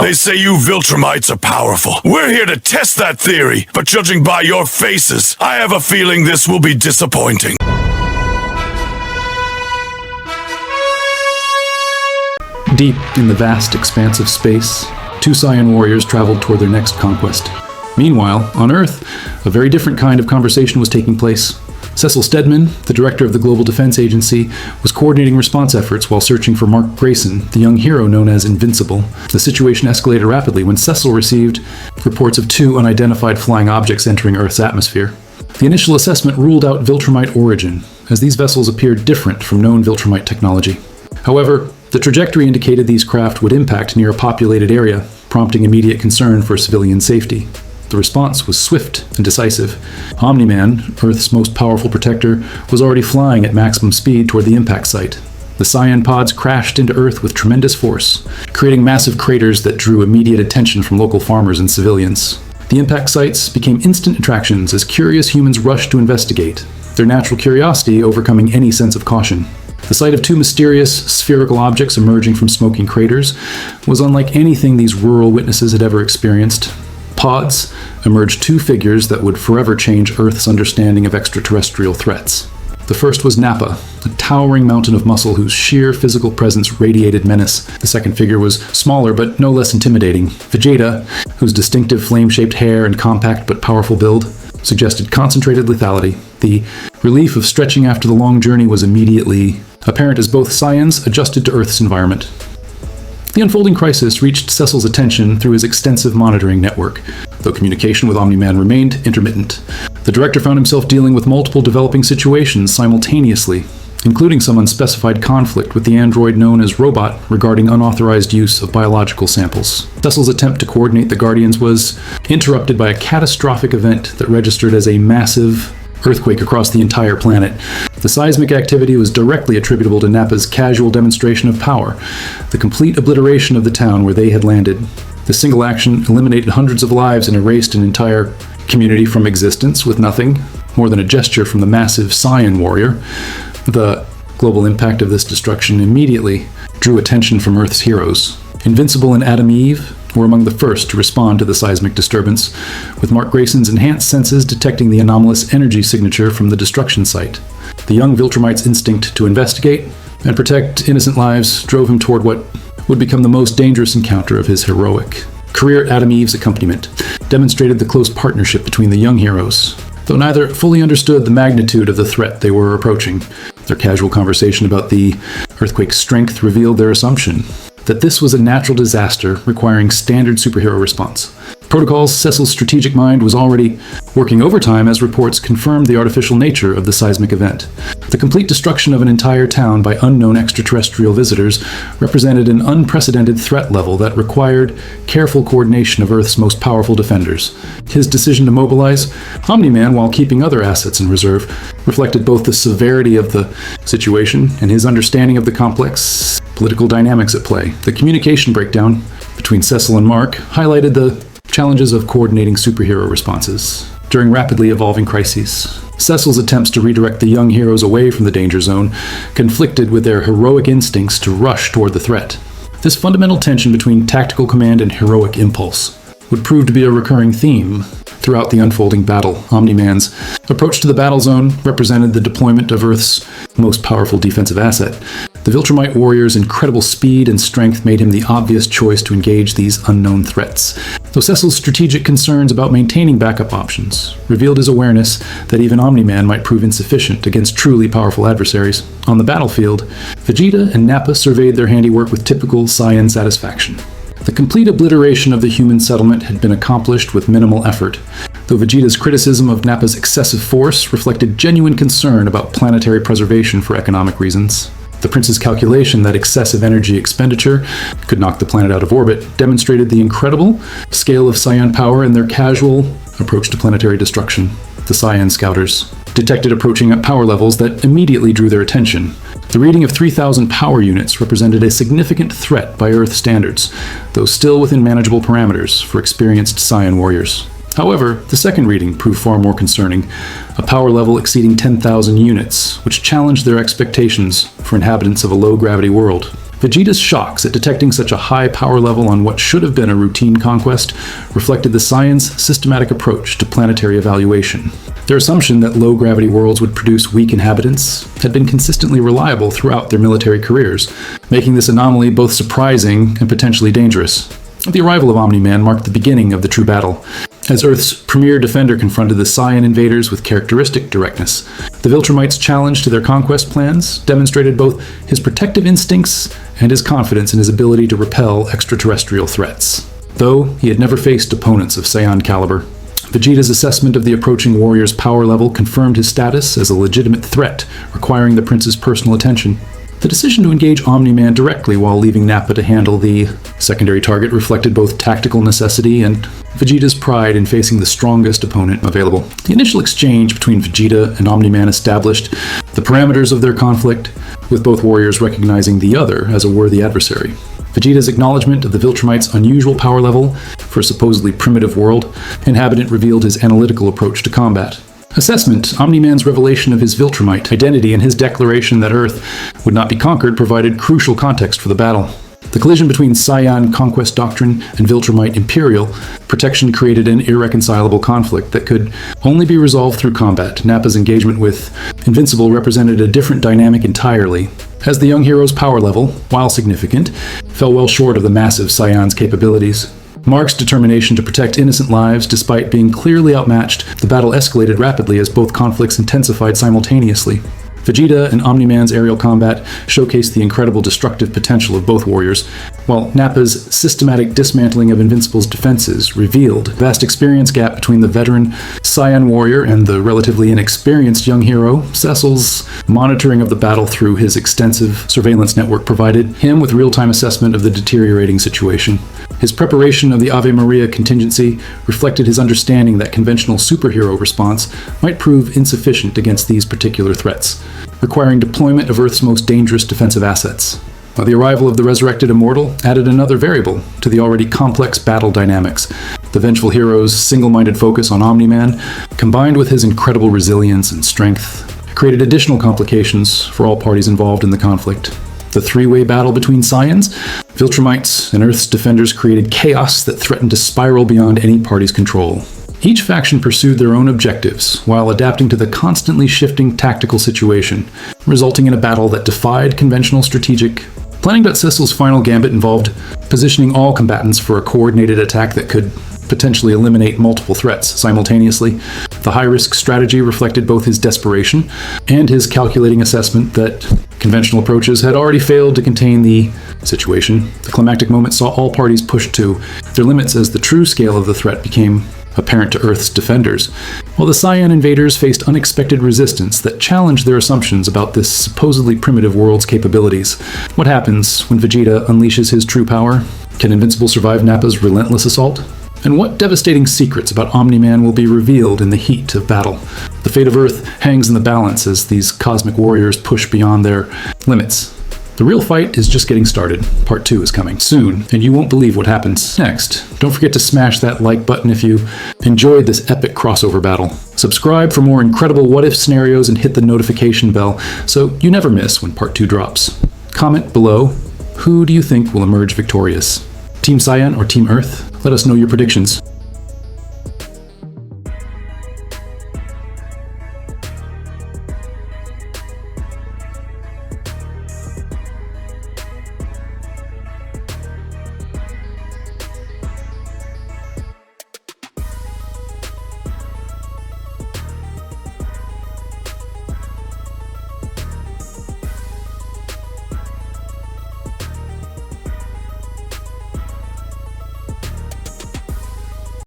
They say you Viltrumites are powerful. We're here to test that theory, but judging by your faces, I have a feeling this will be disappointing. Deep in the vast expanse of space, two Saiyan warriors traveled toward their next conquest. Meanwhile, on Earth, a very different kind of conversation was taking place. Cecil Stedman, the director of the Global Defense Agency, was coordinating response efforts while searching for Mark Grayson, the young hero known as Invincible. The situation escalated rapidly when Cecil received reports of two unidentified flying objects entering Earth's atmosphere. The initial assessment ruled out Viltrumite origin, as these vessels appeared different from known Viltrumite technology. However, the trajectory indicated these craft would impact near a populated area, prompting immediate concern for civilian safety. The response was swift and decisive. Omni-Man, Earth's most powerful protector, was already flying at maximum speed toward the impact site. The Saiyan pods crashed into Earth with tremendous force, creating massive craters that drew immediate attention from local farmers and civilians. The impact sites became instant attractions as curious humans rushed to investigate, their natural curiosity overcoming any sense of caution. The sight of two mysterious, spherical objects emerging from smoking craters was unlike anything these rural witnesses had ever experienced. Pods emerged two figures that would forever change Earth's understanding of extraterrestrial threats. The first was Nappa, a towering mountain of muscle whose sheer physical presence radiated menace. The second figure was smaller but no less intimidating. Vegeta, whose distinctive flame-shaped hair and compact but powerful build suggested concentrated lethality. The relief of stretching after the long journey was immediately apparent as both Saiyans adjusted to Earth's environment. The unfolding crisis reached Cecil's attention through his extensive monitoring network, though communication with Omni-Man remained intermittent. The director found himself dealing with multiple developing situations simultaneously, including some unspecified conflict with the android known as Robot regarding unauthorized use of biological samples. Cecil's attempt to coordinate the Guardians was interrupted by a catastrophic event that registered as a massive earthquake across the entire planet. The seismic activity was directly attributable to Nappa's casual demonstration of power, the complete obliteration of the town where they had landed. The single action eliminated hundreds of lives and erased an entire community from existence with nothing more than a gesture from the massive Saiyan warrior. The global impact of this destruction immediately drew attention from Earth's heroes. Invincible and Adam Eve were among the first to respond to the seismic disturbance, with Mark Grayson's enhanced senses detecting the anomalous energy signature from the destruction site. The young Viltrumite's instinct to investigate and protect innocent lives drove him toward what would become the most dangerous encounter of his heroic career. Adam Eve's accompaniment demonstrated the close partnership between the young heroes. Though neither fully understood the magnitude of the threat they were approaching, their casual conversation about the earthquake's strength revealed their assumption that this was a natural disaster requiring standard superhero response. Protocols, Cecil's strategic mind was already working overtime as reports confirmed the artificial nature of the seismic event. The complete destruction of an entire town by unknown extraterrestrial visitors represented an unprecedented threat level that required careful coordination of Earth's most powerful defenders. His decision to mobilize Omni-Man while keeping other assets in reserve reflected both the severity of the situation and his understanding of the complex political dynamics at play. The communication breakdown between Cecil and Mark highlighted the challenges of coordinating superhero responses during rapidly evolving crises. Cecil's attempts to redirect the young heroes away from the danger zone conflicted with their heroic instincts to rush toward the threat. This fundamental tension between tactical command and heroic impulse would prove to be a recurring theme throughout the unfolding battle. Omni-Man's approach to the battle zone represented the deployment of Earth's most powerful defensive asset. The Viltrumite warrior's incredible speed and strength made him the obvious choice to engage these unknown threats. Though Cecil's strategic concerns about maintaining backup options revealed his awareness that even Omni-Man might prove insufficient against truly powerful adversaries. On the battlefield, Vegeta and Nappa surveyed their handiwork with typical Saiyan satisfaction. The complete obliteration of the human settlement had been accomplished with minimal effort, though Vegeta's criticism of Nappa's excessive force reflected genuine concern about planetary preservation for economic reasons. The Prince's calculation that excessive energy expenditure could knock the planet out of orbit demonstrated the incredible scale of Saiyan power and their casual approach to planetary destruction. The Saiyan scouters detected approaching at power levels that immediately drew their attention. The reading of 3,000 power units represented a significant threat by Earth standards, though still within manageable parameters for experienced Saiyan warriors. However, the second reading proved far more concerning, a power level exceeding 10,000 units, which challenged their expectations for inhabitants of a low-gravity world. Vegeta's shocks at detecting such a high power level on what should have been a routine conquest reflected the Saiyans' systematic approach to planetary evaluation. Their assumption that low-gravity worlds would produce weak inhabitants had been consistently reliable throughout their military careers, making this anomaly both surprising and potentially dangerous. The arrival of Omni-Man marked the beginning of the true battle, as Earth's premier defender confronted the Saiyan invaders with characteristic directness. The Viltrumite's challenge to their conquest plans demonstrated both his protective instincts and his confidence in his ability to repel extraterrestrial threats. Though he had never faced opponents of Saiyan caliber, Vegeta's assessment of the approaching warrior's power level confirmed his status as a legitimate threat, requiring the prince's personal attention. The decision to engage Omni-Man directly while leaving Nappa to handle the secondary target reflected both tactical necessity and Vegeta's pride in facing the strongest opponent available. The initial exchange between Vegeta and Omni-Man established the parameters of their conflict, with both warriors recognizing the other as a worthy adversary. Vegeta's acknowledgement of the Viltrumite's unusual power level for a supposedly primitive world inhabitant revealed his analytical approach to combat. Assessment: Omni-Man's revelation of his Viltrumite identity and his declaration that Earth would not be conquered provided crucial context for the battle. The collision between Saiyan conquest doctrine and Viltrumite imperial protection created an irreconcilable conflict that could only be resolved through combat. Nappa's engagement with Invincible represented a different dynamic entirely, as the young hero's power level, while significant, fell well short of the massive Saiyan's capabilities. Mark's determination to protect innocent lives despite being clearly outmatched, the battle escalated rapidly as both conflicts intensified simultaneously. Vegeta and Omni-Man's aerial combat showcased the incredible destructive potential of both warriors, while Nappa's systematic dismantling of Invincible's defenses revealed the vast experience gap between the veteran Saiyan warrior and the relatively inexperienced young hero. Cecil's monitoring of the battle through his extensive surveillance network provided him with real-time assessment of the deteriorating situation. His preparation of the Ave Maria contingency reflected his understanding that conventional superhero response might prove insufficient against these particular threats, requiring deployment of Earth's most dangerous defensive assets. While the arrival of the resurrected immortal added another variable to the already complex battle dynamics. The vengeful hero's single-minded focus on Omni-Man, combined with his incredible resilience and strength, created additional complications for all parties involved in the conflict. The three-way battle between Saiyans, Viltrumites, and Earth's defenders created chaos that threatened to spiral beyond any party's control. Each faction pursued their own objectives while adapting to the constantly shifting tactical situation, resulting in a battle that defied conventional strategic planning. Cecil's final gambit involved positioning all combatants for a coordinated attack that could potentially eliminate multiple threats simultaneously. The high-risk strategy reflected both his desperation and his calculating assessment that conventional approaches had already failed to contain the situation. The climactic moment saw all parties push to their limits as the true scale of the threat became apparent to Earth's defenders, while the Saiyan invaders faced unexpected resistance that challenged their assumptions about this supposedly primitive world's capabilities. What happens when Vegeta unleashes his true power? Can Invincible survive Nappa's relentless assault? And what devastating secrets about Omni-Man will be revealed in the heat of battle? The fate of Earth hangs in the balance as these cosmic warriors push beyond their limits. The real fight is just getting started. Part 2 is coming soon, and you won't believe what happens next. Don't forget to smash that like button if you enjoyed this epic crossover battle. Subscribe for more incredible what-if scenarios and hit the notification bell so you never miss when Part 2 drops. Comment below, who do you think will emerge victorious? Team Saiyan or Team Earth? Let us know your predictions.